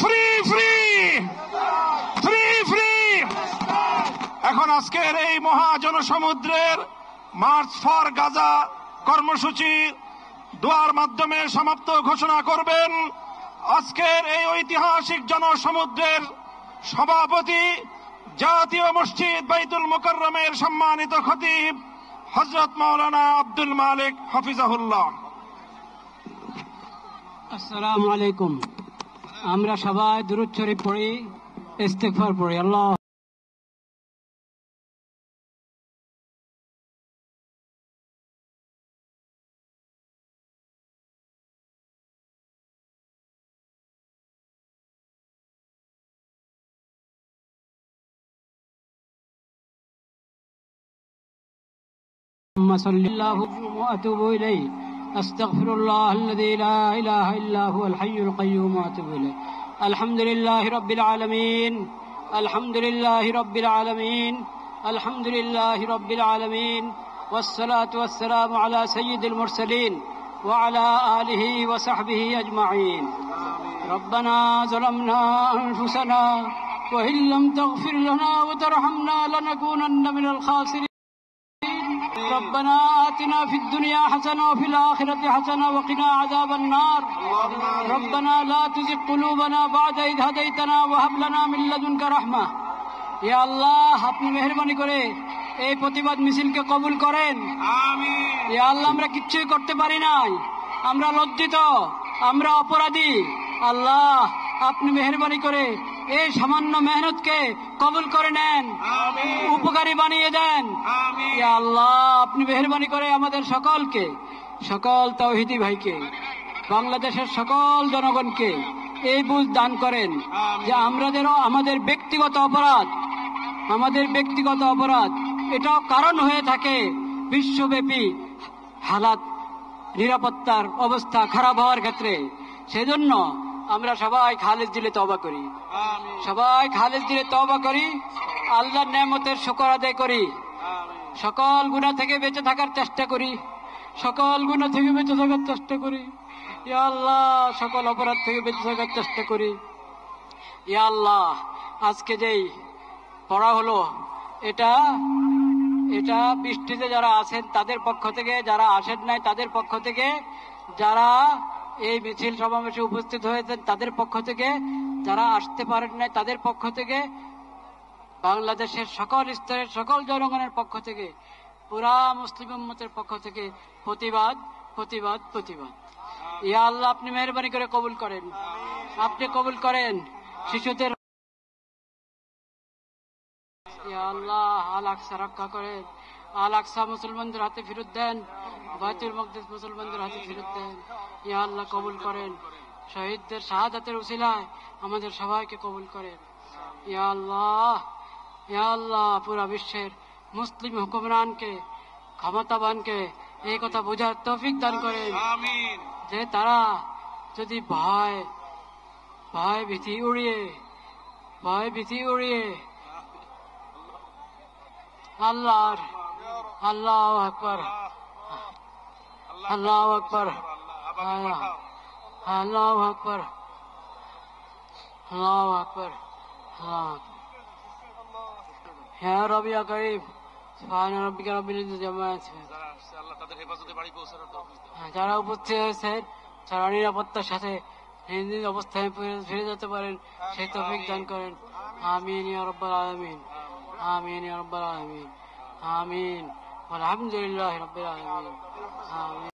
ফ্রি, ফ্রি, ফ্রি, ফ্রি। এখন আজকের এই মহাজনসমুদ্রের মার্চ ফর গাজা কর্মসূচি দোয়ার মাধ্যমে সমাপ্ত ঘোষণা করবেন আজকের এই ঐতিহাসিক জনসমুদ্রের সভাপতি, জাতীয় মসজিদ বাইতুল মুকাররমের সম্মানিত খতিব হযরত মাওলানা আব্দুল মালিক হাফিজাহুল্লাহ। আসসালামু আলাইকুম। আমরা সবাই দুরূদ শরীফ পড়ি, ইস্তিগফার পড়ি। আল্লাহ صلى الله وأتوب إليه أستغفر الله الذي لا إله إلا هو الحي القيوم وأتوب إليه الحمد لله رب العالمين الحمد لله رب العالمين الحمد لله رب العالمين والصلاة والسلام على سيد المرسلين وعلى آله وصحبه أجمعين ربنا ظلمنا أنفسنا وإن لم تغفر لنا وترحمنا لنكونن من الخاسرين ربنا آتنا في الدنيا حسنة وفي الآخرة حسنة وقنا عذاب النار ربنا لا تزغ قلوبنا بعد إذ هديتنا وهب لنا من لدنك رحمة। يا الله, আপনি মেহেরবানি করে এই প্রতিবাদ মিছিলকে কবুল করেন। ইয়া আল্লাহ, আমরা কিচ্ছুই করতে পারি নাই, আমরা লজ্জিত, আমরা অপরাধী। আল্লাহ, আপনি মেহেরবানি করে এই সামান্য মেহনতকে কবুল করে নেন, উপকারী বানিয়ে দেন। ইয়া আল্লাহ, আপনি মেহেরবানি করে আমাদের সকলকে, সকল তাওহীদি ভাইকে, বাংলাদেশের সকল জনগণকে এই বুঝ দান করেন যে আমাদের ব্যক্তিগত অপরাধ এটাও কারণ হয়ে থাকে বিশ্বব্যাপী হালাত, নিরাপত্তার অবস্থা খারাপ হওয়ার ক্ষেত্রে। সেজন্য আমরা সবাই খালেজ দিলে তওবা করি, আল্লাহর নেয়ামতের শুকর আদায় করি, সকল গুনাহ থেকে বেঁচে থাকার চেষ্টা করি, ইয়া আল্লাহ, সকল অপরাধ থেকে বেঁচে থাকার চেষ্টা করি। ইয়া আল্লাহ, আজকে যেই পড়া হলো এটা বৃষ্টিতে যারা আছেন তাদের পক্ষ থেকে, যারা আসেন নাই তাদের পক্ষ থেকে, যারা এই মিছিল সমাবেশে উপস্থিত হয়েছেন তাদের পক্ষ থেকে, যারা আসতে পারেন নাই তাদের পক্ষ থেকে, বাংলাদেশের সকল স্তরের সকল জনগণের পক্ষ থেকে, পুরা মুসলিম উম্মতের পক্ষ থেকে প্রতিবাদ। ইয়া আল্লাহ, আপনি মেহেরবানি করে কবুল করেন শিশুদের। ইয়া আল্লাহ, আল আকসা রক্ষা করেন, আল আকসা মুসলমানদের হাতে ফেরত দেন, বাইতুল মাকদিস মুসলমানদের হাতে ফেরত দেন। ইয়া আল্লাহ, কবুল করেন, শহীদদের শাহাদাতের উসিলায় আমাদের সবাইকে কবুল করেন। ইয়া আল্লাহ, পুরা বিশ্বের মুসলিম হুকুমরানকে, ক্ষমতাবানকে এই কথা বোঝার তৌফিক দান করেন যে তারা যদি ভয় ভীতি উড়িয়ে আল্লাহু আকবার হে রবি ইয়া করিম, সুবহান রাব্বিকা রাব্বিল ইজ্জাতি আম্মা ইয়াসিফুন। যারা উপস্থিত হয়েছেন যারা নিরাপত্তার সাথে নিজ অবস্থায় ফিরে যেতে পারেন সেই তৌফিক দান করেন। আমিন ইয়া রাব্বাল আলামিন, আমিন। আলহামদুলিল্লাহি রাব্বিল আলামিন, আমিন।